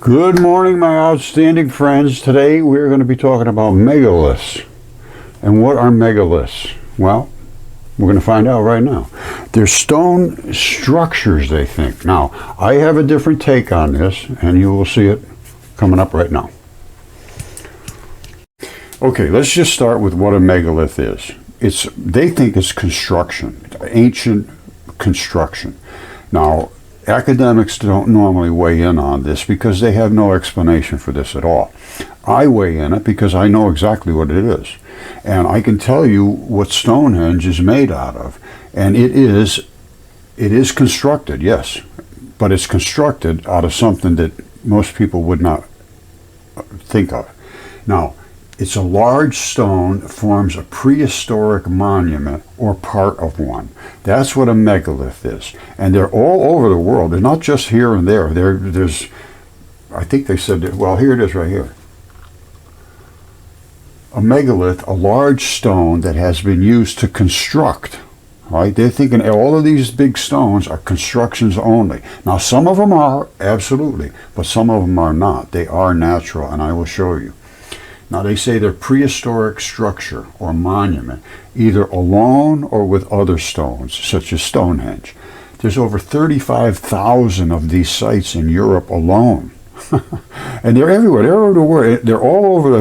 Good morning, my outstanding friends. Today we're going to be talking about megaliths. And what are megaliths? Well, we're going to find out right now. They're stone structures, they think. Now, I have a different take on this, and you will see it coming up right now. Okay, let's just start with what a megalith is. They think it's construction, ancient construction. Now, academics don't normally weigh in on this because they have no explanation for this at all. I weigh in it because I know exactly what it is. And I can tell you what Stonehenge is made out of. And it is constructed, yes, but it's constructed out of something that most people would not think of. Now, it's a large stone that forms a prehistoric monument or part of one. That's what a megalith is. And they're all over the world. They're not just here and there. There's, I think they said, that, well, here it is right here. A megalith, a large stone that has been used to construct. Right? They're thinking all of these big stones are constructions only. Now, some of them are, absolutely, but some of them are not. They are natural, and I will show you. Now, they say they're prehistoric structure or monument, either alone or with other stones, such as Stonehenge. There's over 35,000 of these sites in Europe alone. And they're everywhere. They're over the world. They're all over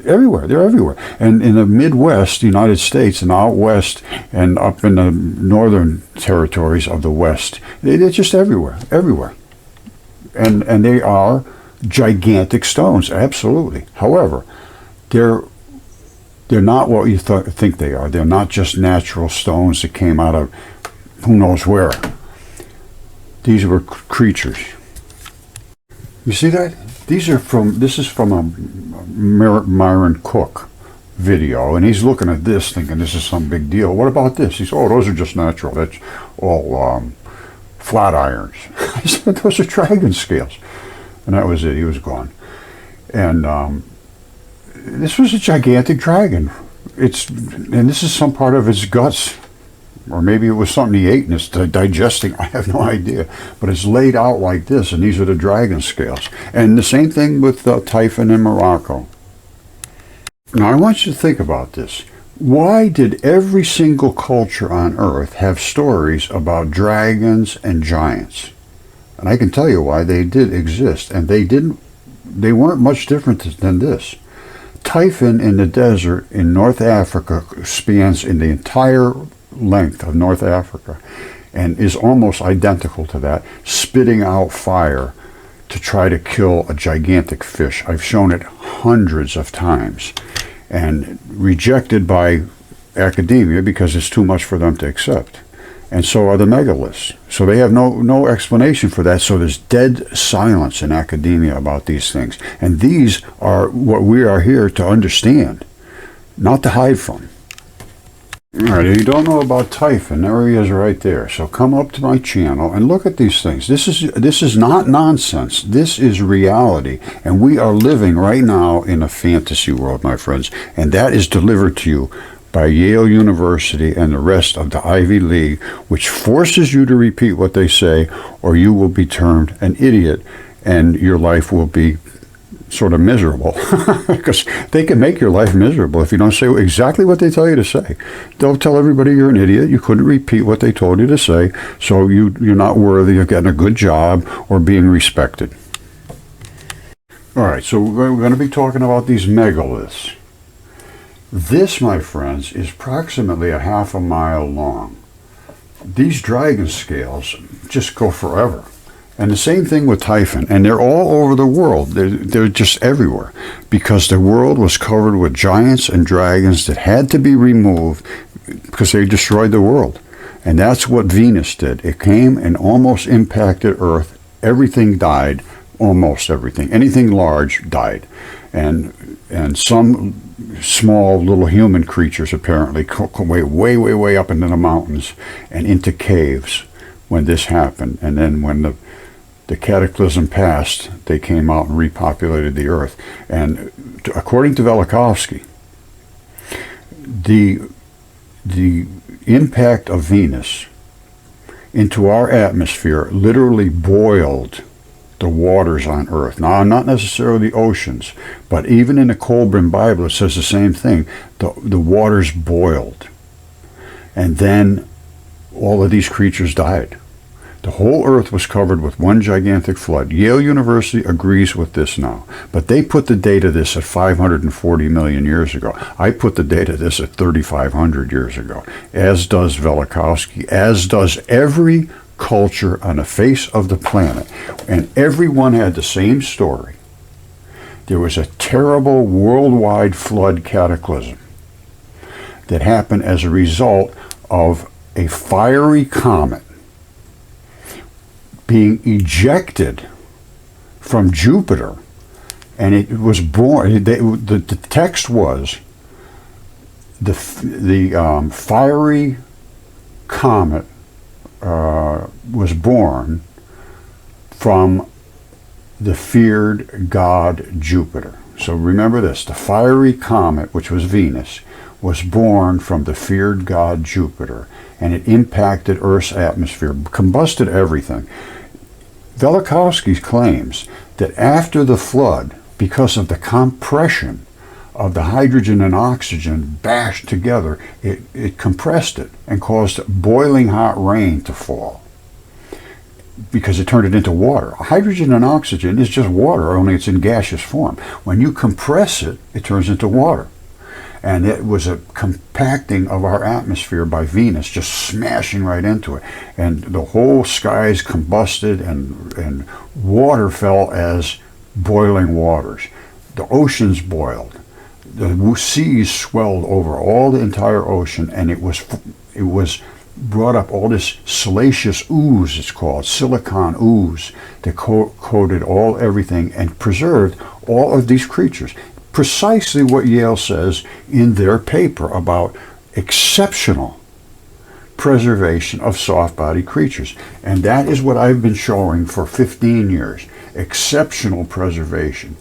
everywhere. They're everywhere. And in the Midwest, United States, and out west, and up in the northern territories of the West, they're just everywhere, everywhere. And they are gigantic stones, absolutely. However, they're not what you think they are. They're not just natural stones that came out of who knows where. These were creatures. You see that? This is from a Myron Cook video, and he's looking at this thinking this is some big deal. What about this? He said, oh, those are just natural. That's all flat irons. I said, those are dragon scales. And that was it. He was gone. And this was a gigantic dragon. And this is some part of its guts. Or maybe it was something he ate and it's digesting. I have no idea. But it's laid out like this, and these are the dragon scales. And the same thing with Typhon in Morocco. Now, I want you to think about this. Why did every single culture on Earth have stories about dragons and giants? And I can tell you why. They did exist, and they weren't much different than this. Typhon in the desert in North Africa spans in the entire length of North Africa and is almost identical to that, spitting out fire to try to kill a gigantic fish. I've shown it hundreds of times and rejected by academia because it's too much for them to accept. And so are the megaliths. So they have no explanation for that. So there's dead silence in academia about these things. And these are what we are here to understand, not to hide from. All right, if you don't know about Typhon, there he is right there. So come up to my channel and look at these things. This is not nonsense. This is reality. And we are living right now in a fantasy world, my friends. And that is delivered to you by Yale University and the rest of the Ivy League, which forces you to repeat what they say, or you will be termed an idiot, and your life will be sort of miserable. Because they can make your life miserable if you don't say exactly what they tell you to say. They'll tell everybody you're an idiot, you couldn't repeat what they told you to say, so you're not worthy of getting a good job or being respected. All right, so we're going to be talking about these megaliths. This, my friends, is approximately a half a mile long. These dragon scales just go forever. And the same thing with Typhon. And they're all over the world. They're just everywhere. Because the world was covered with giants and dragons that had to be removed because they destroyed the world. And that's what Venus did. It came and almost impacted Earth. Everything died. Almost everything. Anything large died. And some small little human creatures apparently way up into the mountains and into caves when this happened. And then when the cataclysm passed, they came out and repopulated the Earth. And according to Velikovsky, the impact of Venus into our atmosphere literally boiled the waters on earth. Now, not necessarily the oceans, but even in the Colburn Bible, it says the same thing. The waters boiled. And then all of these creatures died. The whole earth was covered with one gigantic flood. Yale University agrees with this now. But they put the date of this at 540 million years ago. I put the date of this at 3,500 years ago, as does Velikovsky, as does every culture on the face of the planet. And everyone had the same story. There was a terrible worldwide flood cataclysm that happened as a result of a fiery comet being ejected from Jupiter, and it was born. The text was the fiery comet was born from the feared god Jupiter. So remember this: the fiery comet, which was Venus, was born from the feared god Jupiter, and it impacted Earth's atmosphere, combusted everything. Velikovsky claims that after the flood, because of the compression of the hydrogen and oxygen bashed together, it compressed it and caused boiling hot rain to fall, because it turned it into water. Hydrogen and oxygen is just water, only it's in gaseous form. When you compress it, it turns into water. And it was a compacting of our atmosphere by Venus, just smashing right into it. And the whole skies combusted, and water fell as boiling waters. The oceans boiled. The seas swelled over all the entire ocean, and it was brought up all this salacious ooze, it's called, silicon ooze, that coated everything and preserved all of these creatures. Precisely what Yale says in their paper about exceptional preservation of soft-bodied creatures. And that is what I've been showing for 15 years. Exceptional preservation.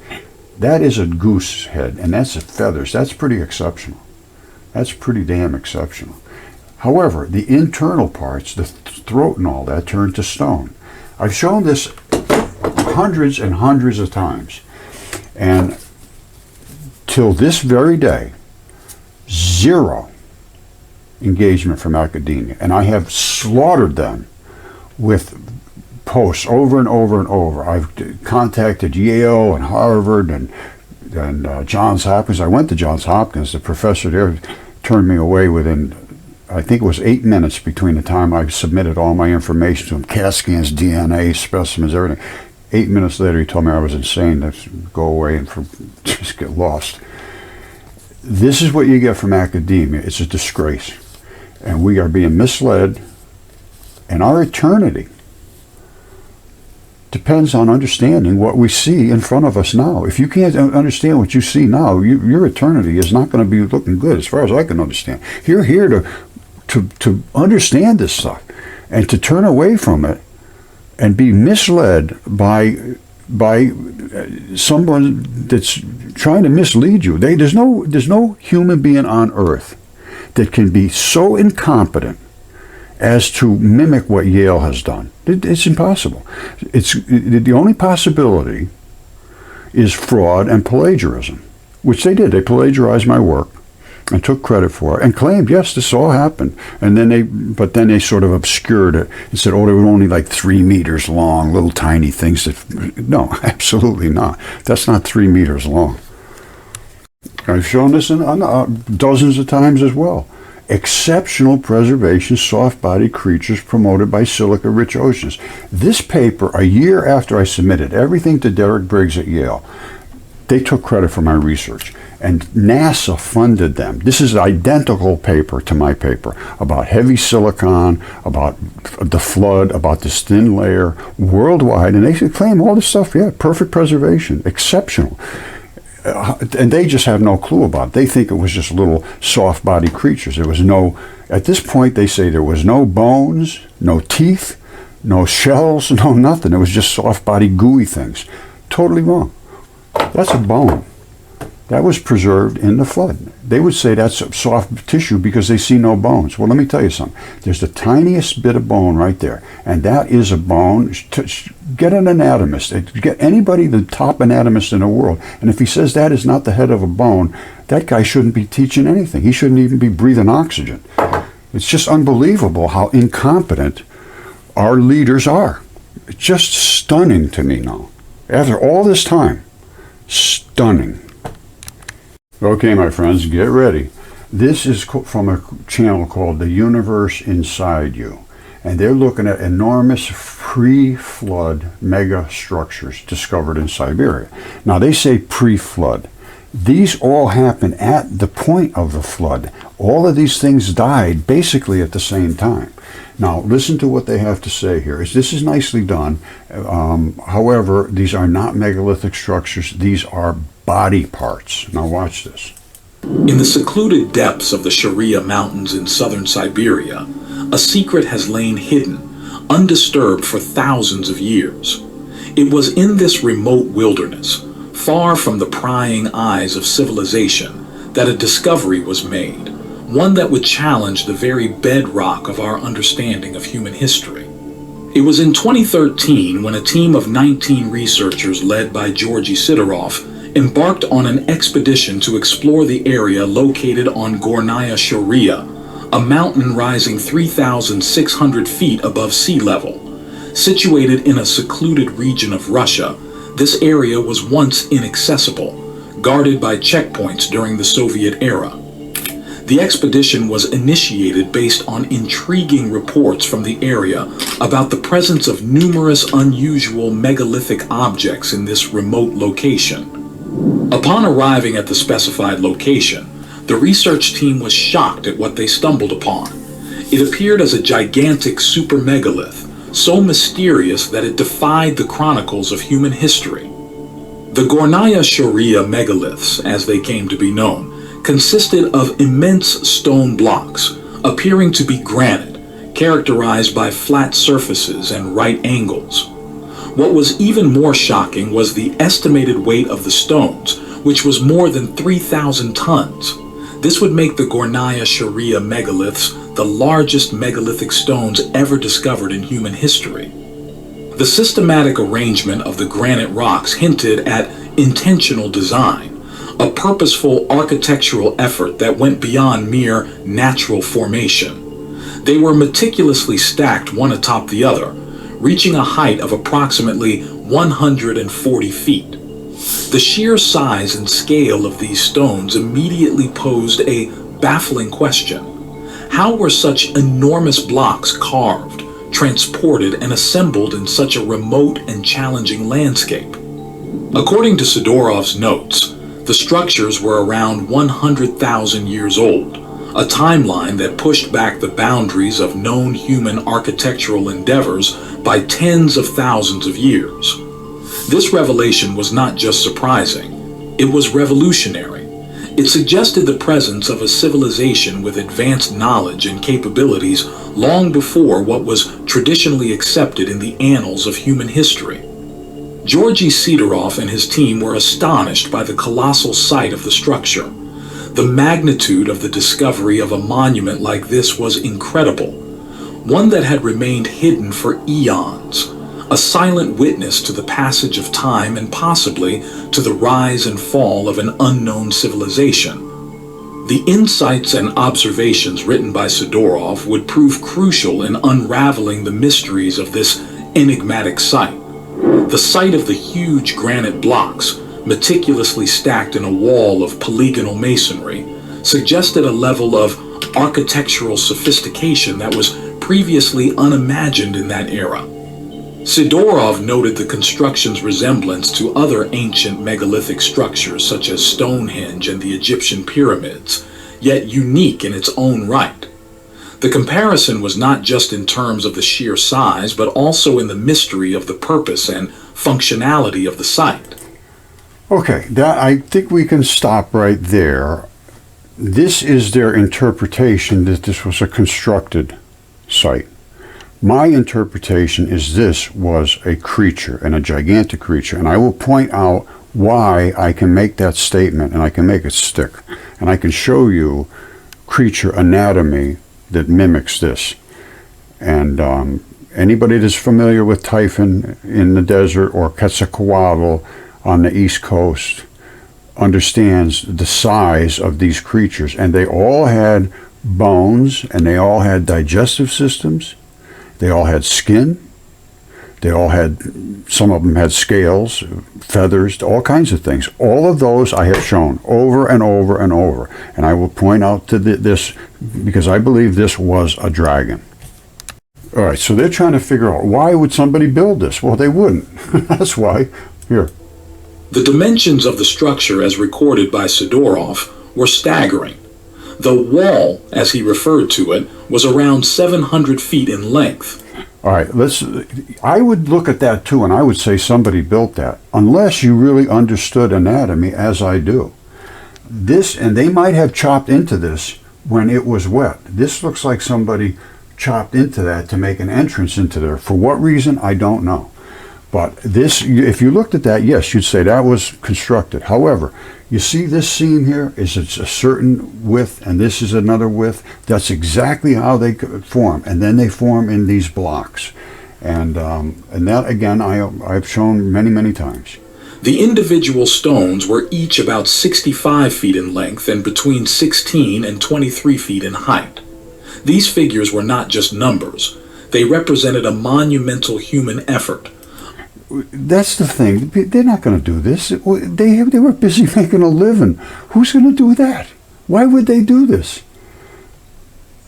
That is a goose head, and that's feathers. That's pretty exceptional. That's pretty damn exceptional. However, the internal parts, the throat and all that, turned to stone. I've shown this hundreds and hundreds of times. And till this very day, zero engagement from academia. And I have slaughtered them with posts over and over and over. I've contacted Yale and Harvard and Johns Hopkins. I went to Johns Hopkins. The professor there turned me away within, I think it was 8 minutes between the time I submitted all my information to him, CAT scans, DNA, specimens, everything. 8 minutes later, he told me I was insane, to go away and just get lost. This is what you get from academia. It's a disgrace. And we are being misled. And our eternity depends on understanding what we see in front of us now. If you can't understand what you see now, your eternity is not going to be looking good, as far as I can understand. You're here to understand this stuff and to turn away from it and be misled by someone that's trying to mislead you. There's no human being on earth that can be so incompetent as to mimic what Yale has done. It's impossible. The only possibility is fraud and plagiarism, which they did. They plagiarized my work and took credit for it and claimed, yes, this all happened. And then they sort of obscured it and said, oh, they were only like 3 meters long, little tiny things. No, absolutely not. That's not 3 meters long. I've shown this dozens of times as well. Exceptional preservation, soft-bodied creatures promoted by silica-rich oceans. This paper, a year after I submitted everything to Derek Briggs at Yale, they took credit for my research, and NASA funded them. This is an identical paper to my paper about heavy silicon, about the flood, about this thin layer worldwide, and they claim all this stuff, yeah, perfect preservation, exceptional. And they just have no clue about it. They think it was just little soft-bodied creatures. There was no, at this point they say there was no bones, no teeth, no shells, no nothing. It was just soft-bodied gooey things. Totally wrong. That's a bone. That was preserved in the flood. They would say that's soft tissue because they see no bones. Well, let me tell you something. There's the tiniest bit of bone right there, and that is a bone. Get an anatomist. Get anybody, the top anatomist in the world, and if he says that is not the head of a bone, that guy shouldn't be teaching anything. He shouldn't even be breathing oxygen. It's just unbelievable how incompetent our leaders are. It's just stunning to me now. After all this time, stunning. Okay, my friends, get ready. This is from a channel called The Universe Inside You. And they're looking at enormous pre-flood mega structures discovered in Siberia. Now, they say pre-flood. These all happened at the point of the flood. All of these things died basically at the same time. Now, listen to what they have to say here. This is nicely done. However, these are not megalithic structures. These are body parts. Now watch this. In the secluded depths of the Sharia Mountains in southern Siberia, a secret has lain hidden, undisturbed for thousands of years. It was in this remote wilderness, far from the prying eyes of civilization, that a discovery was made, one that would challenge the very bedrock of our understanding of human history. It was in 2013 when a team of 19 researchers led by Georgy Sidorov embarked on an expedition to explore the area located on Gornaya Sharia, a mountain rising 3,600 feet above sea level. Situated in a secluded region of Russia, this area was once inaccessible, guarded by checkpoints during the Soviet era. The expedition was initiated based on intriguing reports from the area about the presence of numerous unusual megalithic objects in this remote location. Upon arriving at the specified location, the research team was shocked at what they stumbled upon. It appeared as a gigantic super megalith, so mysterious that it defied the chronicles of human history. The Gornaya Sharia megaliths, as they came to be known, consisted of immense stone blocks, appearing to be granite, characterized by flat surfaces and right angles. What was even more shocking was the estimated weight of the stones, which was more than 3,000 tons. This would make the Gornaya Sharia megaliths the largest megalithic stones ever discovered in human history. The systematic arrangement of the granite rocks hinted at intentional design, a purposeful architectural effort that went beyond mere natural formation. They were meticulously stacked one atop the other, reaching a height of approximately 140 feet. The sheer size and scale of these stones immediately posed a baffling question. How were such enormous blocks carved, transported, and assembled in such a remote and challenging landscape? According to Sidorov's notes, the structures were around 100,000 years old, a timeline that pushed back the boundaries of known human architectural endeavors by tens of thousands of years. This revelation was not just surprising, it was revolutionary. It suggested the presence of a civilization with advanced knowledge and capabilities long before what was traditionally accepted in the annals of human history. Georgy Sidorov and his team were astonished by the colossal size of the structure. The magnitude of the discovery of a monument like this was incredible, one that had remained hidden for eons, a silent witness to the passage of time and possibly to the rise and fall of an unknown civilization. The insights and observations written by Sidorov would prove crucial in unraveling the mysteries of this enigmatic site. The sight of the huge granite blocks, meticulously stacked in a wall of polygonal masonry, suggested a level of architectural sophistication that was previously unimagined in that era. Sidorov noted the construction's resemblance to other ancient megalithic structures such as Stonehenge and the Egyptian pyramids, yet unique in its own right. The comparison was not just in terms of the sheer size, but also in the mystery of the purpose and functionality of the site. Okay, I think we can stop right there. This is their interpretation that this was a constructed site. My interpretation is this was a creature, and a gigantic creature, and I will point out why I can make that statement, and I can make it stick. And I can show you creature anatomy that mimics this. And anybody that's familiar with Typhon in the desert or Quetzalcoatl on the East Coast understands the size of these creatures. And they all had bones, and they all had digestive systems. They all had skin. They all had, some of them had scales, feathers, all kinds of things. All of those I have shown over and over and over. And I will point out to this because I believe this was a dragon. All right, so they're trying to figure out, why would somebody build this? Well, they wouldn't. That's why. Here. The dimensions of the structure as recorded by Sidorov were staggering. The wall, as he referred to it, was around 700 feet in length. All right, I would look at that too, and I would say somebody built that, unless you really understood anatomy as I do. This, and they might have chopped into this when it was wet. This looks like somebody chopped into that to make an entrance into there. For what reason, I don't know. But this, if you looked at that, yes, you'd say that was constructed. However, you see this seam here is it's a certain width, and this is another width. That's exactly how they form, and then they form in these blocks. And that, again, I've shown many, many times. The individual stones were each about 65 feet in length and between 16 and 23 feet in height. These figures were not just numbers. They represented a monumental human effort. That's the thing. They're not going to do this. They were busy making a living. Who's going to do that? Why would they do this?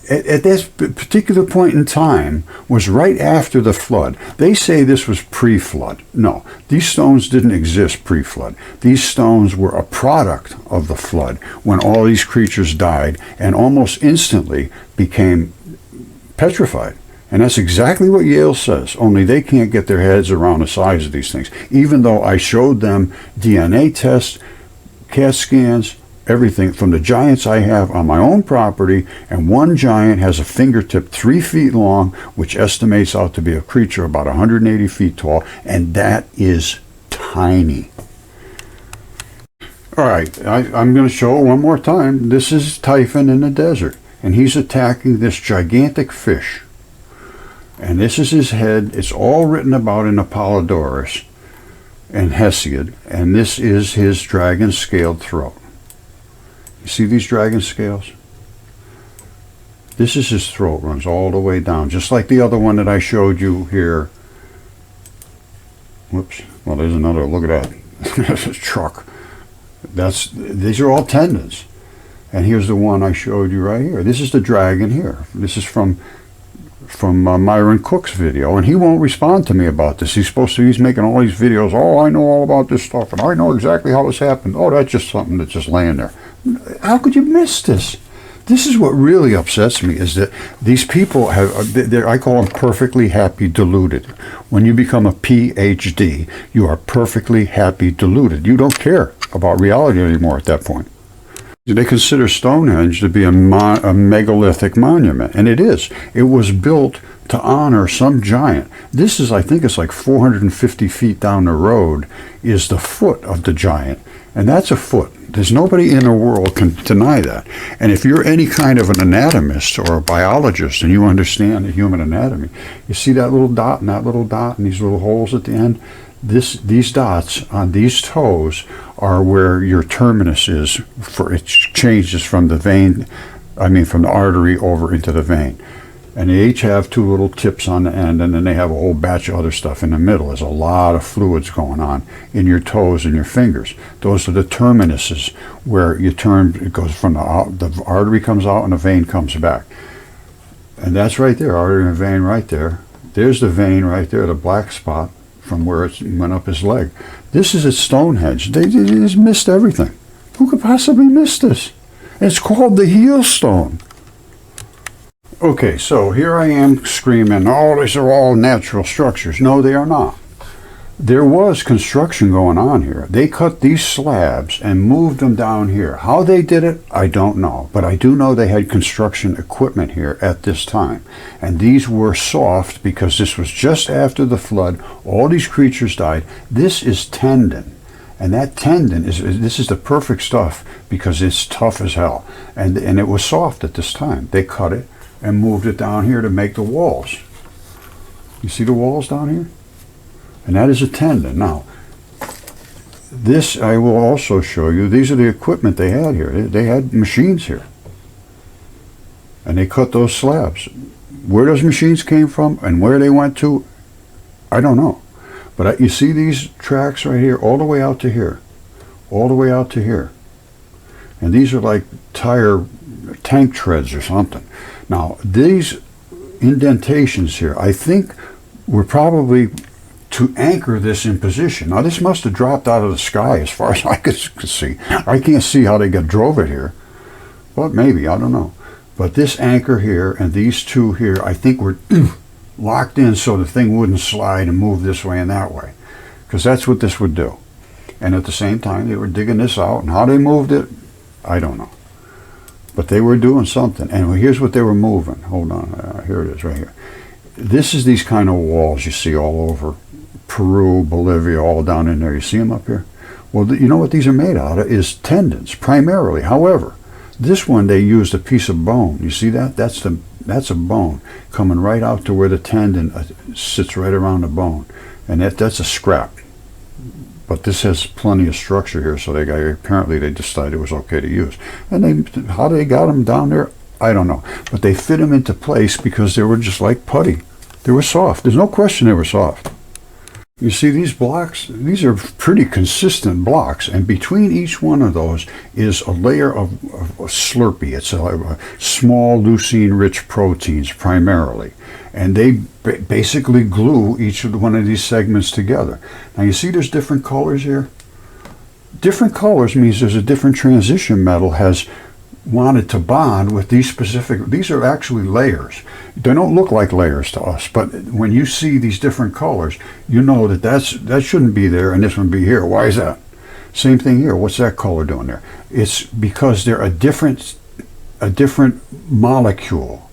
At this particular point in time was right after the flood. They say this was pre-flood. No, these stones didn't exist pre-flood. These stones were a product of the flood when all these creatures died and almost instantly became petrified. And that's exactly what Yale says, only they can't get their heads around the size of these things. Even though I showed them DNA tests, CAT scans, everything from the giants I have on my own property, and one giant has a fingertip 3 feet long, which estimates out to be a creature about 180 feet tall, and that is tiny. All right, I'm going to show it one more time. This is Typhon in the desert, and he's attacking this gigantic fish. And this is his head. It's all written about in Apollodorus and Hesiod. And this is his dragon scaled throat. You see these dragon scales? This is his throat, runs all the way down, just like the other one that I showed you here. Whoops. Well, there's another. Look at that. That's a truck. These are all tendons. And here's the one I showed you right here. This is the dragon here. This is from Myron Cook's video, and he won't respond to me about this. He's making all these videos. Oh, I know all about this stuff, and I know exactly how this happened. Oh, that's just something that's just laying there. How could you miss this? This is what really upsets me, is that these people I call them perfectly happy deluded. When you become a PhD, you are perfectly happy deluded. You don't care about reality anymore at that point. They consider Stonehenge to be a megalithic monument, and it is. It was built to honor some giant. This is, I think it's like 450 feet down the road, is the foot of the giant, and that's a foot. There's nobody in the world can deny that. And if you're any kind of an anatomist or a biologist and you understand the human anatomy, you see that little dot and that little dot and these little holes at the end? These dots on these toes are where your terminus is, for it changes from the vein, from the artery over into the vein. And they each have two little tips on the end, and then they have a whole batch of other stuff in the middle. There's a lot of fluids going on in your toes and your fingers. Those are the terminuses, where you turn, it goes from the artery comes out and the vein comes back. And that's right there, artery and vein right there. There's the vein right there, the black spot from where it went up his leg. This is at Stonehenge. They just missed everything. Who could possibly miss this? And it's called the heel stone. Okay, so here I am screaming, oh, these are all natural structures. No, they are not. There was construction going on here. They cut these slabs and moved them down here. How they did it, I don't know. But I do know they had construction equipment here at this time. And these were soft because this was just after the flood. All these creatures died. This is tendon. And that tendon this is the perfect stuff because it's tough as hell. And it was soft at this time. They cut it and moved it down here to make the walls. You see the walls down here? And that is a tendon. Now, this I will also show you. These are the equipment they had here. They had machines here. And they cut those slabs. Where those machines came from and where they went to, I don't know. But you see these tracks right here, all the way out to here. All the way out to here. And these are like tank treads or something. Now, these indentations here, I think were probably to anchor this in position. Now, this must have dropped out of the sky as far as I could see. I can't see how they drove it here. But maybe, I don't know. But this anchor here and these two here, I think were locked in so the thing wouldn't slide and move this way and that way, because that's what this would do. And at the same time, they were digging this out, and how they moved it, I don't know. But they were doing something. And here's what they were moving. Hold on, here it is right here. This is these kind of walls you see all over Peru, Bolivia, all down in there. You see them up here? Well, you know what these are made out of is tendons, primarily. However, this one they used a piece of bone. You see that? That's a bone coming right out to where the tendon sits right around the bone, and that's a scrap. But this has plenty of structure here, so apparently they decided it was okay to use. And how they got them down there, I don't know. But they fit them into place because they were just like putty. They were soft. There's no question they were soft. You see these blocks? These are pretty consistent blocks, and between each one of those is a layer of slurpy. It's a small leucine-rich proteins primarily, and they basically glue each one of these segments together. Now you see there's different colors here? Different colors means there's a different transition metal has wanted to bond with these are actually layers. They don't look like layers to us, but when you see these different colors, you know that shouldn't be there and this one be here. Why is that? Same thing here. What's that color doing there? It's because they're a different molecule,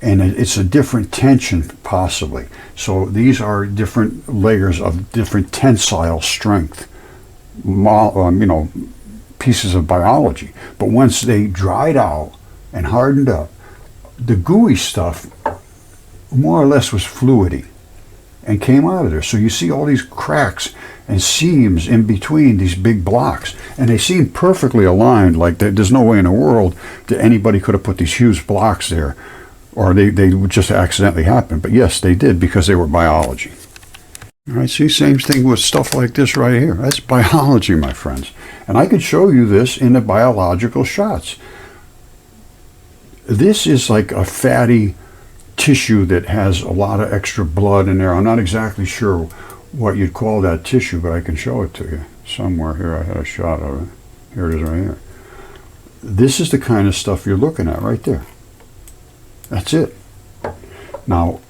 and it's a different tension possibly. So these are different layers of different tensile strength, pieces of biology. But once they dried out and hardened up, the gooey stuff more or less was fluidy and came out of there. So you see all these cracks and seams in between these big blocks, and they seem perfectly aligned, like there's no way in the world that anybody could have put these huge blocks there, or they would just accidentally happen. But yes, they did, because they were biology. All right, see, same thing with stuff like this right here. That's biology, my friends. And I could show you this in the biological shots. This is like a fatty tissue that has a lot of extra blood in there. I'm not exactly sure what you'd call that tissue, but I can show it to you. Somewhere here I had a shot of it. Here it is right here. This is the kind of stuff you're looking at right there. That's it. Now,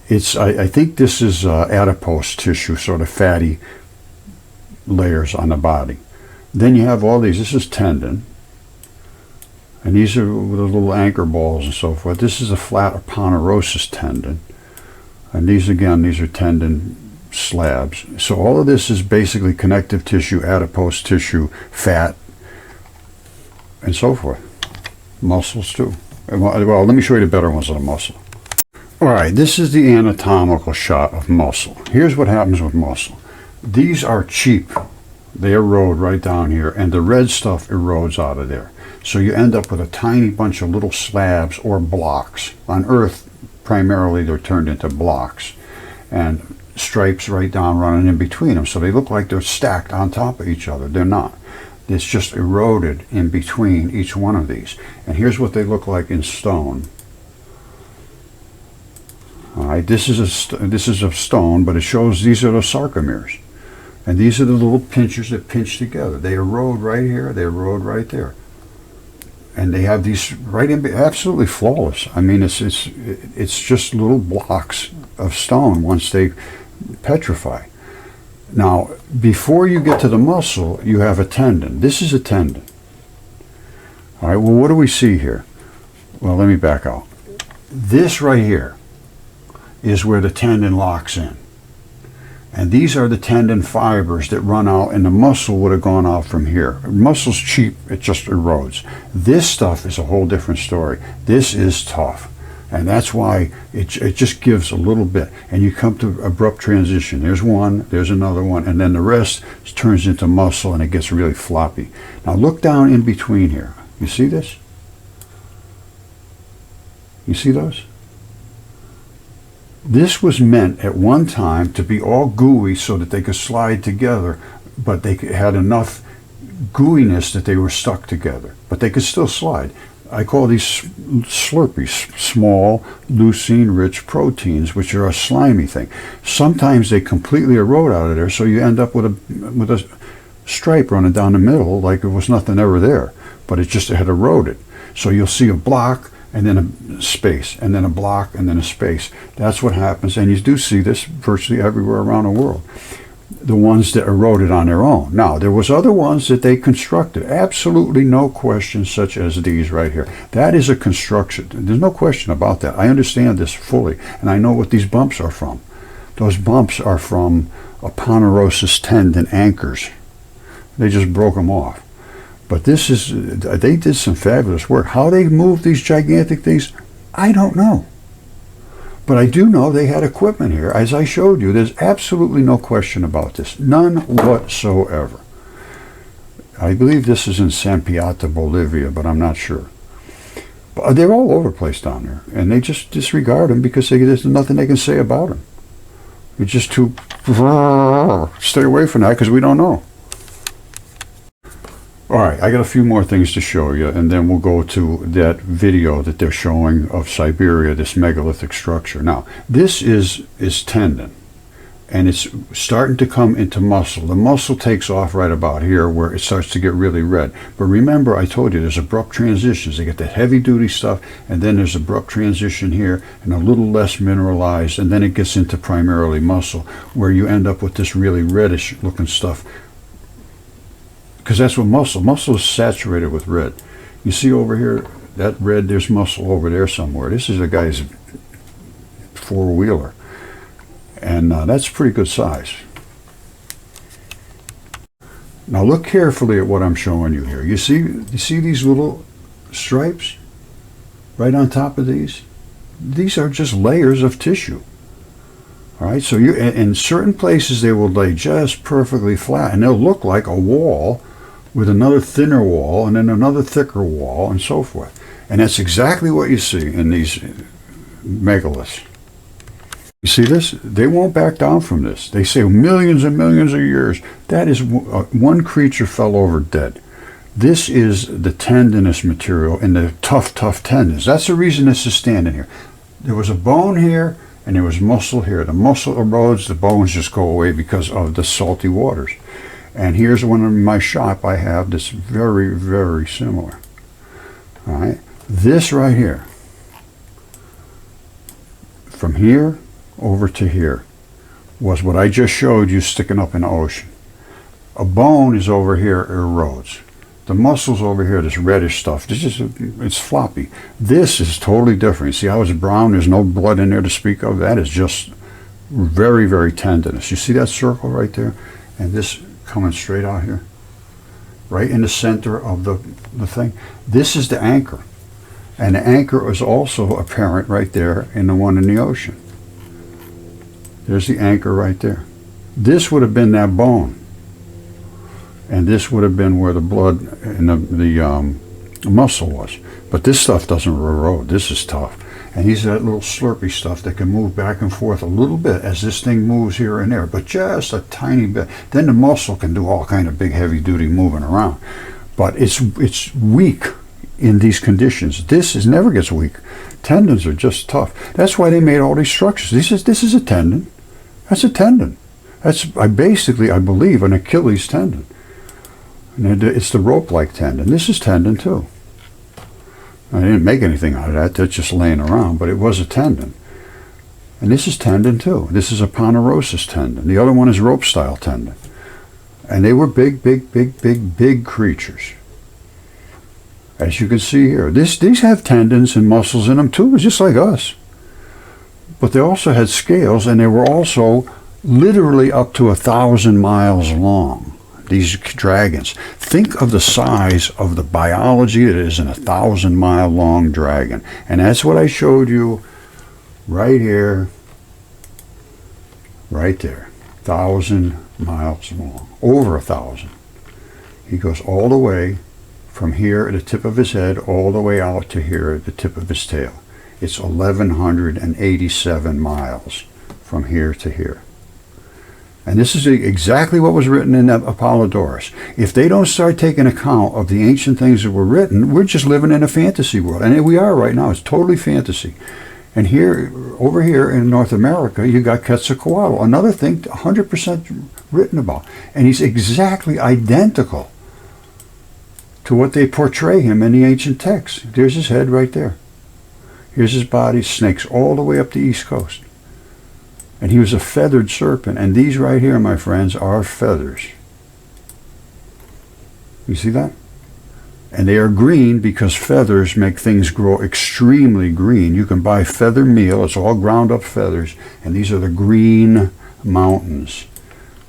I think this is adipose tissue, sort of fatty layers on the body. Then you have all these. This is tendon. And these are the little anchor balls and so forth. This is a flat aponeurosis tendon. And these are tendon slabs. So all of this is basically connective tissue, adipose tissue, fat, and so forth. Muscles too. Well, let me show you the better ones of the muscle. All right, this is the anatomical shot of muscle. Here's what happens with muscle. These are cheap. They erode right down here, and the red stuff erodes out of there. So you end up with a tiny bunch of little slabs or blocks. On Earth, primarily, they're turned into blocks, and stripes right down running in between them. So they look like they're stacked on top of each other. They're not. It's just eroded in between each one of these. And here's what they look like in stone. All right, this is a stone, but it shows these are the sarcomeres. And these are the little pinchers that pinch together. They erode right here, they erode right there. And they have these right in, absolutely flawless. I mean, it's just little blocks of stone once they petrify. Now, before you get to the muscle, you have a tendon. This is a tendon. All right, well, what do we see here? Well, let me back out. This right here is where the tendon locks in. And these are the tendon fibers that run out, and the muscle would have gone out from here. Muscle's cheap, it just erodes. This stuff is a whole different story. This is tough. And that's why it just gives a little bit. And you come to abrupt transition. There's one, there's another one, and then the rest turns into muscle and it gets really floppy. Now look down in between here. You see this? You see those? This was meant at one time to be all gooey so that they could slide together, but they had enough gooiness that they were stuck together. But they could still slide. I call these slurpees, small, leucine-rich proteins, which are a slimy thing. Sometimes they completely erode out of there, so you end up with a stripe running down the middle like there was nothing ever there, but it just had eroded. So you'll see a block, and then a space, and then a block, and then a space. That's what happens, and you do see this virtually everywhere around the world. The ones that eroded on their own. Now, there was other ones that they constructed. Absolutely no question, such as these right here. That is a construction. There's no question about that. I understand this fully, and I know what these bumps are from. Those bumps are from aponeurosis tendon anchors. They just broke them off. But this is, they did some fabulous work. How they moved these gigantic things, I don't know. But I do know they had equipment here. As I showed you, there's absolutely no question about this. None whatsoever. I believe this is in Sampiata, Bolivia, but I'm not sure. But they're all over the place down there. And they just disregard them because there's nothing they can say about them. It's just too... Stay away from that because we don't know. All right, I got a few more things to show you, and then we'll go to that video that they're showing of Siberia, this megalithic structure. Now, this is tendon, and it's starting to come into muscle. The muscle takes off right about here where it starts to get really red. But remember, I told you there's abrupt transitions. They get the heavy-duty stuff, and then there's abrupt transition here, and a little less mineralized, and then it gets into primarily muscle, where you end up with this really reddish-looking stuff. Because that's what muscle is saturated with red. You see over here, that red, there's muscle over there somewhere. This is a guy's four-wheeler. And that's pretty good size. Now look carefully at what I'm showing you here. You see these little stripes right on top of these? These are just layers of tissue. All right, so in certain places they will lay just perfectly flat, and they'll look like a wall with another thinner wall and then another thicker wall and so forth. And that's exactly what you see in these megaliths. You see this? They won't back down from this. They say millions and millions of years. That is, one creature fell over dead. This is the tendinous material and the tough tendons. That's the reason this is standing here. There was a bone here and there was muscle here. The muscle erodes, the bones just go away because of the salty waters. And here's one in my shop I have that's very, very similar. All right, this right here, from here over to here, was what I just showed you sticking up in the ocean. A bone is over here, erodes. The muscles over here, this reddish stuff, it's floppy. This is totally different. See how it's brown? There's no blood in there to speak of. That is just very, very tendinous. You see that circle right there? And this coming straight out here, right in the center of the thing. This is the anchor. And the anchor is also apparent right there in the one in the ocean. There's the anchor right there. This would have been that bone. And this would have been where the blood and the muscle was. But this stuff doesn't erode. This is tough. And these are that little slurpy stuff that can move back and forth a little bit as this thing moves here and there, but just a tiny bit. Then the muscle can do all kind of big heavy duty moving around. But it's weak in these conditions. This never gets weak. Tendons are just tough. That's why they made all these structures. This is a tendon. That's a tendon. That's I believe an Achilles tendon. And it's the rope-like tendon. This is tendon too. I didn't make anything out of that. That's just laying around, but it was a tendon. And this is tendon too. This is a aponeurosis tendon. The other one is rope-style tendon. And they were big creatures. As you can see here. These have tendons and muscles in them too, just like us. But they also had scales, and they were also literally up to 1,000 miles long. These dragons. Think of the size of the biology that is in a 1,000-mile long dragon. And that's what I showed you right here, right there. 1,000 miles long. Over 1,000. He goes all the way from here at the tip of his head all the way out to here at the tip of his tail. It's 1,187 miles from here to here. And this is exactly what was written in Apollodorus. If they don't start taking account of the ancient things that were written, we're just living in a fantasy world. And we are right now. It's totally fantasy. And here, over here in North America, you got Quetzalcoatl, another thing 100% written about. And he's exactly identical to what they portray him in the ancient texts. There's his head right there. Here's his body, snakes all the way up the East Coast. And he was a feathered serpent. And these right here, my friends, are feathers. You see that? And they are green because feathers make things grow extremely green. You can buy feather meal. It's all ground up feathers. And these are the green mountains.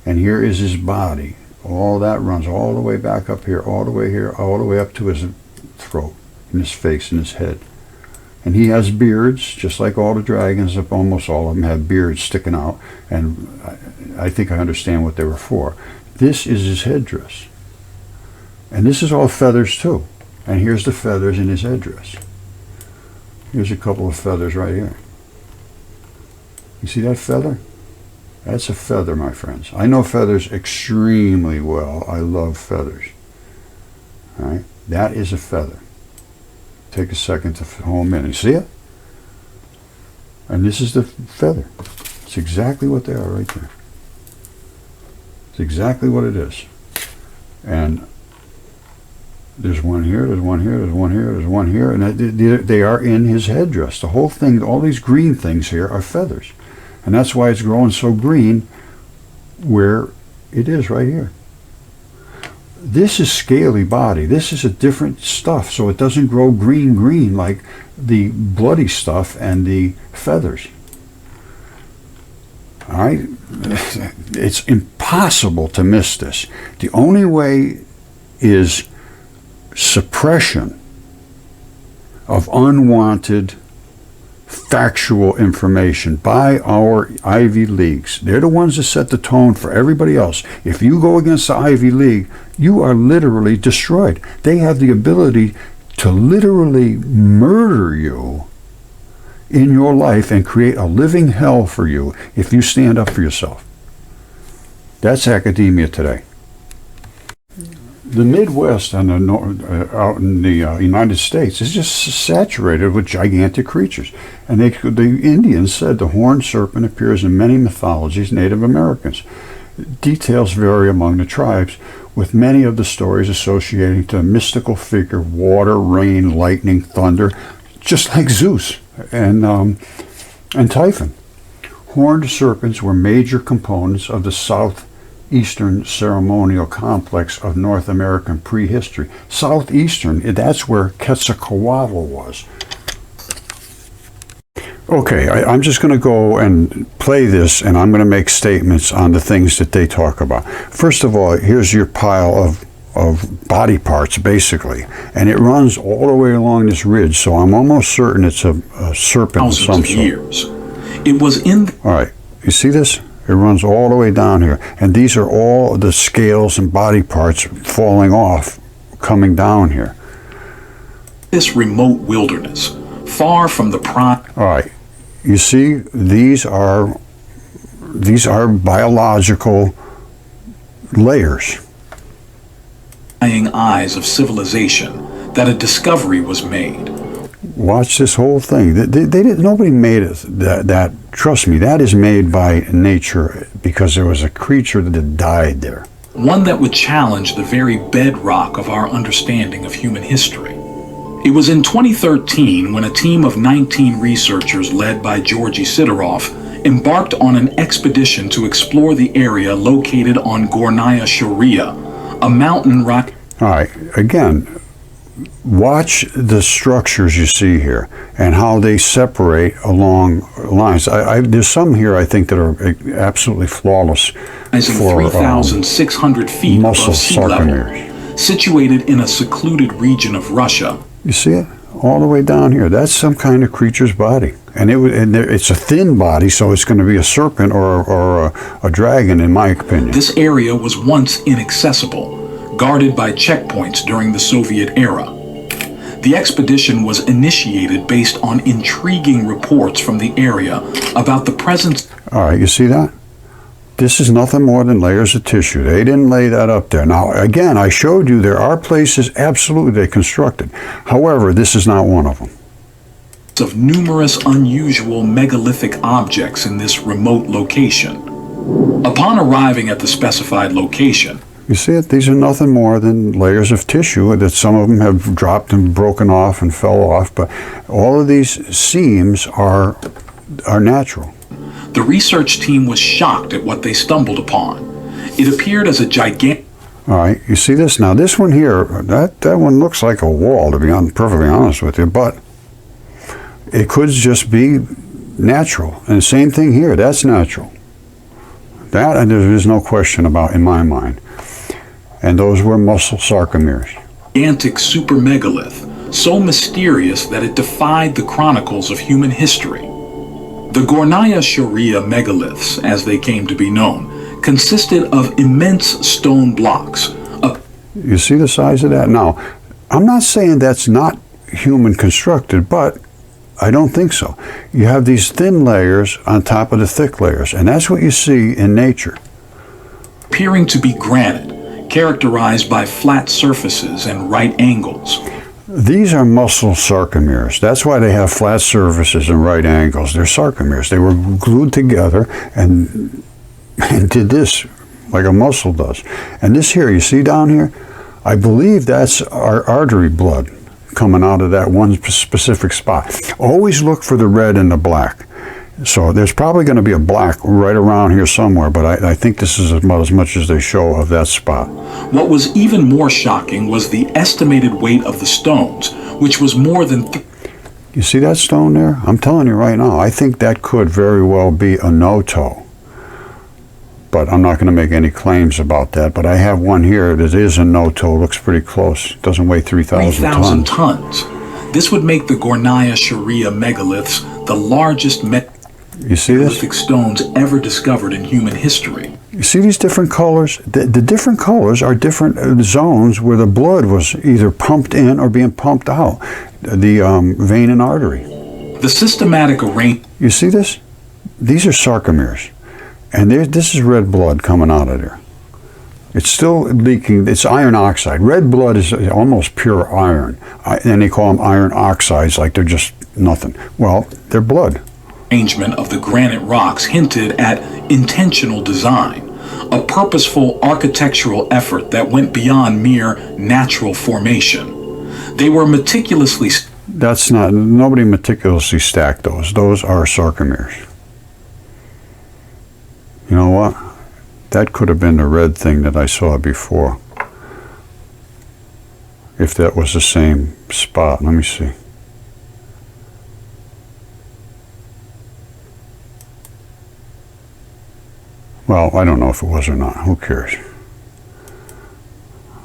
And here is his body. All that runs all the way back up here, all the way here, all the way up to his throat, and his face, and his head. And he has beards, just like all the dragons. Almost all of them have beards sticking out. And I think I understand what they were for. This is his headdress. And this is all feathers too. And here's the feathers in his headdress. Here's a couple of feathers right here. You see that feather? That's a feather, my friends. I know feathers extremely well. I love feathers. All right? That is a feather. Take a second to home in. You see it? And this is the feather. It's exactly what they are right there. It's exactly what it is. And there's one here, there's one here, there's one here, there's one here, and they are in his headdress. The whole thing, all these green things here are feathers. And that's why it's growing so green where it is right here. This is scaly body. This is a different stuff, so it doesn't grow green like the bloody stuff and the feathers. All right? It's impossible to miss this. The only way is suppression of unwanted factual information by our Ivy Leagues. They're the ones that set the tone for everybody else. If you go against the Ivy League, you are literally destroyed. They have the ability to literally murder you in your life and create a living hell for you if you stand up for yourself. That's academia today. The Midwest and out in the United States is just saturated with gigantic creatures. And the Indians said the horned serpent appears in many mythologies Native Americans. Details vary among the tribes, with many of the stories associating to a mystical figure, water, rain, lightning, thunder, just like Zeus and Typhon. Horned serpents were major components of the Southeastern ceremonial complex of North American prehistory. Southeastern, that's where Quetzalcoatl was. Okay, I'm just going to go and play this, and I'm going to make statements on the things that they talk about. First of all, here's your pile of body parts, basically. And it runs all the way along this ridge, so I'm almost certain it's a serpent of some sort. Years. It was in... All right, you see this? It runs all the way down here. And these are all the scales and body parts falling off, coming down here. This remote wilderness, far from the prime... All right. You see, these are biological layers. Eyes of civilization that a discovery was made. Watch this whole thing. Nobody made it. That trust me, that is made by nature because there was a creature that died there. One that would challenge the very bedrock of our understanding of human history. It was in 2013 when a team of 19 researchers led by Georgy Sidorov embarked on an expedition to explore the area located on Gornaya Sharia, a mountain rock. All right, again, watch the structures you see here and how they separate along lines. There's some here I think that are absolutely flawless for 3,600 feet muscle above sea level, sarcomeres. situated in a secluded region of Russia. You see it? All the way down here. That's some kind of creature's body. And it's a thin body, so it's going to be a serpent or a dragon, in my opinion. This area was once inaccessible, guarded by checkpoints during the Soviet era. The expedition was initiated based on intriguing reports from the area about the presence... All right, you see that? This is nothing more than layers of tissue. They didn't lay that up there. Now, again, I showed you there are places absolutely they constructed. However, this is not one of them. Of numerous unusual megalithic objects in this remote location. Upon arriving at the specified location, you see it? These are nothing more than layers of tissue that some of them have dropped and broken off and fell off, but all of these seams are natural. The research team was shocked at what they stumbled upon. It appeared as a gigantic... All right, you see this? Now, this one here, that one looks like a wall, to be perfectly honest with you, but it could just be natural. And the same thing here, that's natural. That there is no question about in my mind. And those were muscle sarcomeres. Gigantic super megalith, so mysterious that it defied the chronicles of human history. The Gornaya Sharia megaliths, as they came to be known, consisted of immense stone blocks. You see the size of that? Now, I'm not saying that's not human constructed, but I don't think so. You have these thin layers on top of the thick layers, and that's what you see in nature. Appearing to be granite, characterized by flat surfaces and right angles. These are muscle sarcomeres. That's why they have flat surfaces and right angles. They're sarcomeres. They were glued together and did this like a muscle does. And this here, you see down here, I believe that's our artery blood coming out of that one specific spot. Always look for the red and the black. So there's probably going to be a black right around here somewhere, but I think this is about as much as they show of that spot. What was even more shocking was the estimated weight of the stones, which was more than... You see that stone there? I'm telling you right now, I think that could very well be a no-toe. But I'm not going to make any claims about that. But I have one here that is a no-toe, looks pretty close. It doesn't weigh 3,000 tons. This would make the Gornaya Sharia megaliths the largest you see this? megalithic stones ever discovered in human history. You see these different colors? The different colors are different zones where the blood was either pumped in or being pumped out, the vein and artery. The systematic arrangement... You see this? These are sarcomeres. And this is red blood coming out of there. It's still leaking. It's iron oxide. Red blood is almost pure iron. And they call them iron oxides like they're just nothing. Well, they're blood. Arrangement of the granite rocks hinted at intentional design, a purposeful architectural effort that went beyond mere natural formation. They were meticulously... Nobody meticulously stacked those. Those are sarcomeres. You know what? That could have been the red thing that I saw before. If that was the same spot. Let me see. Well, I don't know if it was or not. Who cares?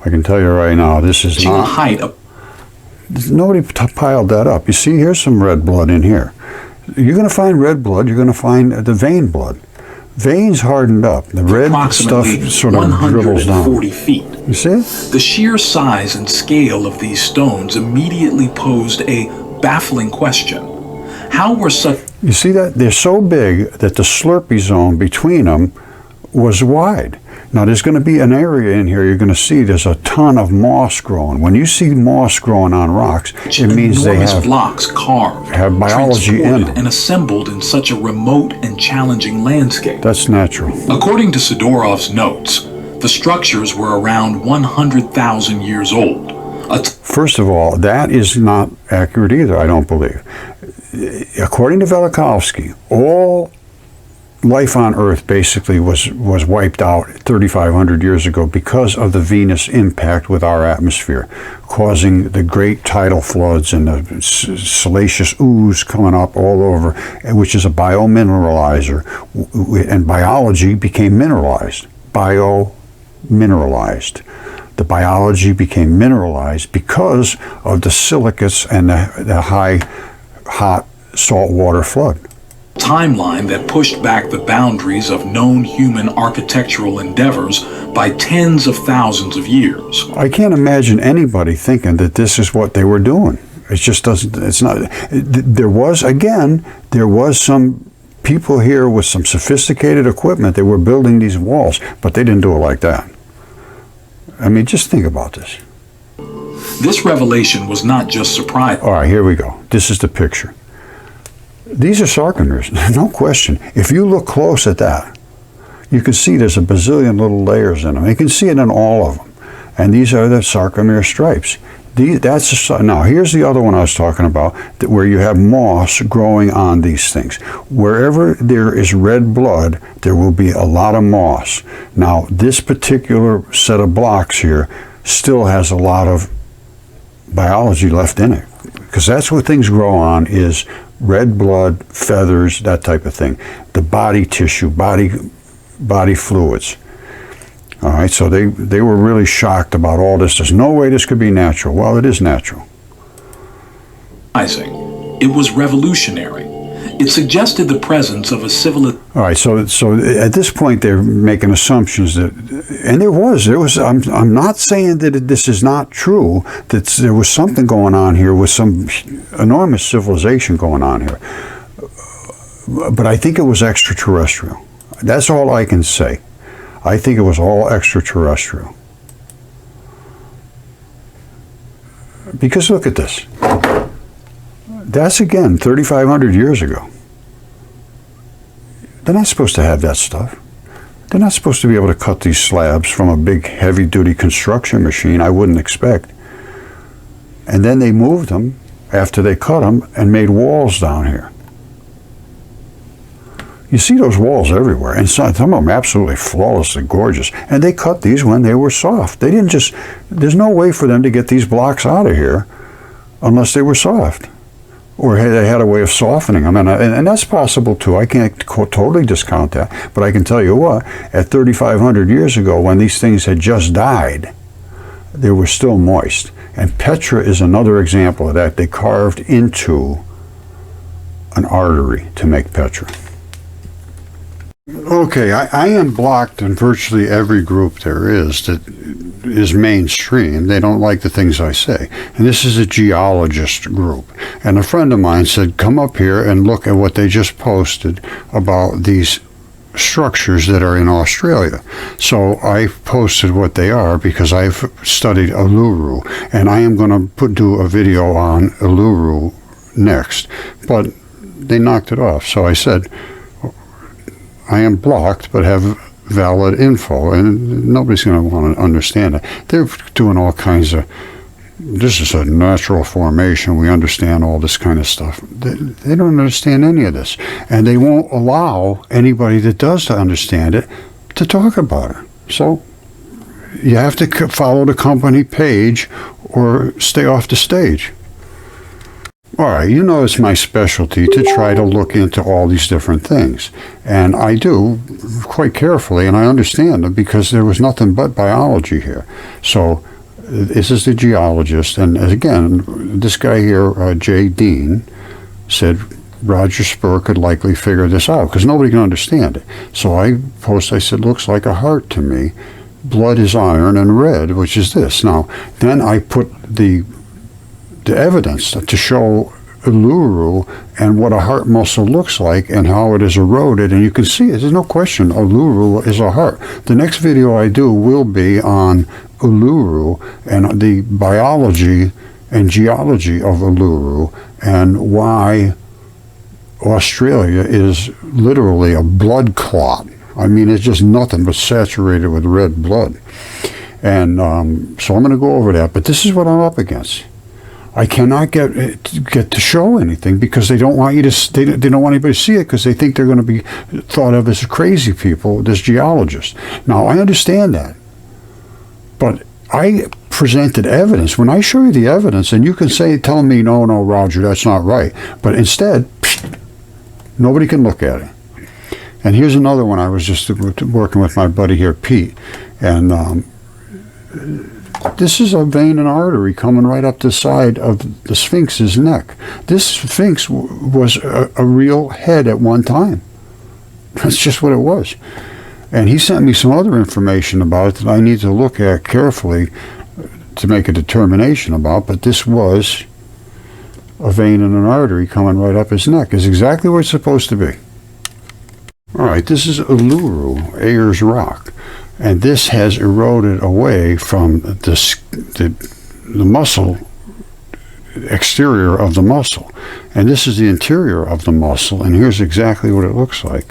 I can tell you right now, this is not... height of... Nobody piled that up. You see, here's some red blood in here. You're going to find red blood. You're going to find the vein blood. Veins hardened up. The red stuff sort of dribbles down. 140 feet. You see? The sheer size and scale of these stones immediately posed a baffling question. How were such... You see that? They're so big that the slurpy zone between them was wide. Now there's going to be an area in here you're going to see there's a ton of moss growing. When you see moss growing on rocks, it means they have blocks carved, have biology in them. And assembled in such a remote and challenging landscape. That's natural. According to Sidorov's notes, the structures were around 100,000 years old. First of all, that is not accurate either, I don't believe. According to Velikovsky, all life on Earth basically was wiped out 3,500 years ago because of the Venus impact with our atmosphere, causing the great tidal floods and the salacious ooze coming up all over, which is a biomineralizer, and biology became mineralized. Biomineralized. The biology became mineralized because of the silicates and the high, hot saltwater flood. Timeline that pushed back the boundaries of known human architectural endeavors by tens of thousands of years. I can't imagine anybody thinking that this is what they were doing. It just doesn't, it's not. There was some people here with some sophisticated equipment that were building these walls, but they didn't do it like that. I mean, just think about this. This revelation was not just surprising. All right, here we go. This is the picture. These are sarcomeres, no question. If you look close at that, you can see there's a bazillion little layers in them. You can see it in all of them. And these are the sarcomere stripes. Now, here's the other one I was talking about, where you have moss growing on these things. Wherever there is red blood, there will be a lot of moss. Now, this particular set of blocks here still has a lot of biology left in it, because that's what things grow on, is red blood, feathers, that type of thing. The body tissue, body fluids. All right, so they were really shocked about all this. There's no way this could be natural. Well, it is natural. It was revolutionary. It suggested the presence of a civilization. All right, so at this point they're making assumptions that, and there was. I'm not saying that this is not true. That there was something going on here with some enormous civilization going on here. But I think it was extraterrestrial. That's all I can say. I think it was all extraterrestrial. Because look at this. That's again 3,500 years ago. They're not supposed to have that stuff. They're not supposed to be able to cut these slabs from a big heavy-duty construction machine, I wouldn't expect. And then they moved them after they cut them and made walls down here. You see those walls everywhere, and some of them absolutely flawlessly gorgeous. And they cut these when they were soft. They didn't just, there's no way for them to get these blocks out of here unless they were soft. Or they had a way of softening them, and that's possible too. I can't totally discount that, but I can tell you what, at 3,500 years ago, when these things had just died, they were still moist. And Petra is another example of that. They carved into an artery to make Petra. Okay, I am blocked in virtually every group there is that is mainstream. They don't like the things I say. And this is a geologist group. And a friend of mine said, come up here and look at what they just posted about these structures that are in Australia. So I posted what they are because I've studied Uluru. And I am going to do a video on Uluru next. But they knocked it off. So I said, I am blocked, but have valid info, and nobody's going to want to understand it. They're doing all kinds of, this is a natural formation, we understand all this kind of stuff. They don't understand any of this, and they won't allow anybody that does to understand it to talk about it. So you have to follow the company page or stay off the stage. All right, you know it's my specialty to try to look into all these different things. And I do quite carefully, and I understand them because there was nothing but biology here. So this is the geologist. And again, this guy here, Jay Dean, said Roger Spur could likely figure this out because nobody can understand it. So I said, looks like a heart to me. Blood is iron and red, which is this. Now, then I put the evidence to show Uluru and what a heart muscle looks like and how it is eroded, and you can see it. There's no question Uluru is a heart. The next video I do will be on Uluru and the biology and geology of Uluru and why Australia is literally a blood clot. I mean, it's just nothing but saturated with red blood. And so I'm going to go over that, but this is what I'm up against. I cannot get to show anything because they don't want you to. They don't want anybody to see it because they think they're going to be thought of as crazy people, as geologists. Now I understand that, but I presented evidence. When I show you the evidence, and you can tell me, no, Roger, that's not right. But instead, nobody can look at it. And here's another one. I was just working with my buddy here, Pete, and this is a vein and artery coming right up the side of the Sphinx's neck. This Sphinx was a real head at one time. That's just what it was. And he sent me some other information about it that I need to look at carefully to make a determination about, but this was a vein and an artery coming right up his neck. Is exactly what it's supposed to be. All right, this is Uluru, Ayers Rock, and this has eroded away from the muscle, exterior of the muscle. And this is the interior of the muscle, and here's exactly what it looks like.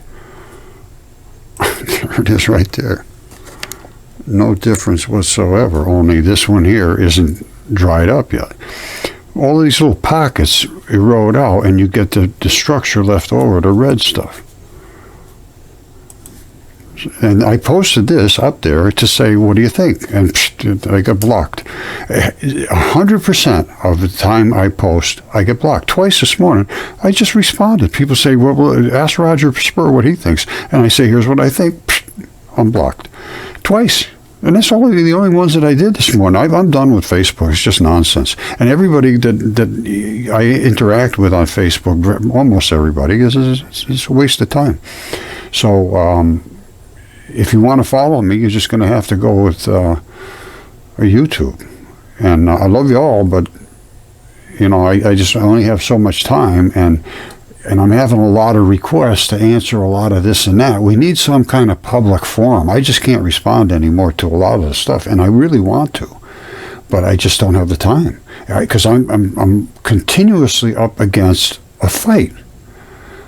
There it is right there. No difference whatsoever, only this one here isn't dried up yet. All these little pockets erode out, and you get the structure left over, the red stuff. And I posted this up there to say, what do you think? And I got blocked. 100% of the time I post, I get blocked. Twice this morning, I just responded. People say, well, ask Roger Spur what he thinks. And I say, here's what I think. I'm blocked. Twice. And that's only the only ones that I did this morning. I'm done with Facebook. It's just nonsense. And everybody that I interact with on Facebook, almost everybody, it's a waste of time. So, if you want to follow me, you're just going to have to go with a YouTube. And I love you all, but I only have so much time, and I'm having a lot of requests to answer a lot of this and that. We need some kind of public forum. I just can't respond anymore to a lot of the stuff, and I really want to, but I just don't have the time, because I'm continuously up against a fight.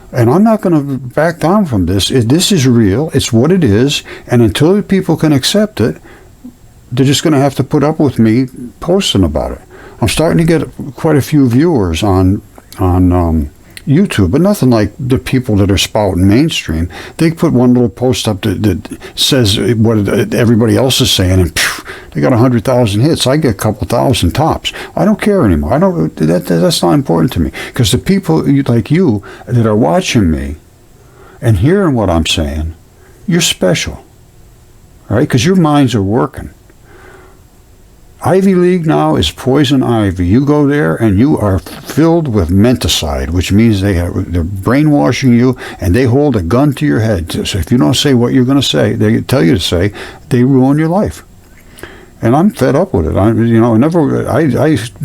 And I'm not going to back down from this. This is real. It's what it is. And until people can accept it, they're just going to have to put up with me posting about it. I'm starting to get quite a few viewers on YouTube, but nothing like the people that are spouting mainstream. They put one little post up that says what everybody else is saying, and they got 100,000 hits. I get a couple thousand tops. I don't care anymore. That's not important to me, because the people like you that are watching me and hearing what I'm saying, you're special, all right? Because your minds are working. Ivy League now is poison ivy. You go there and you are filled with menticide, which means they're brainwashing you, and they hold a gun to your head. So if you don't say what you're going to say, they tell you to say, they ruin your life. And I'm fed up with it. I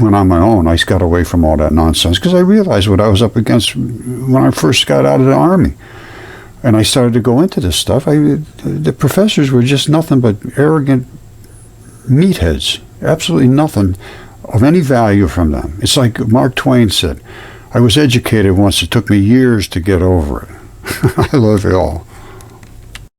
went on my own. I got away from all that nonsense because I realized what I was up against when I first got out of the Army. And I started to go into this stuff. The professors were just nothing but arrogant meatheads. Absolutely nothing of any value from them. It's like Mark Twain said, I was educated once. It took me years to get over it. I love you all.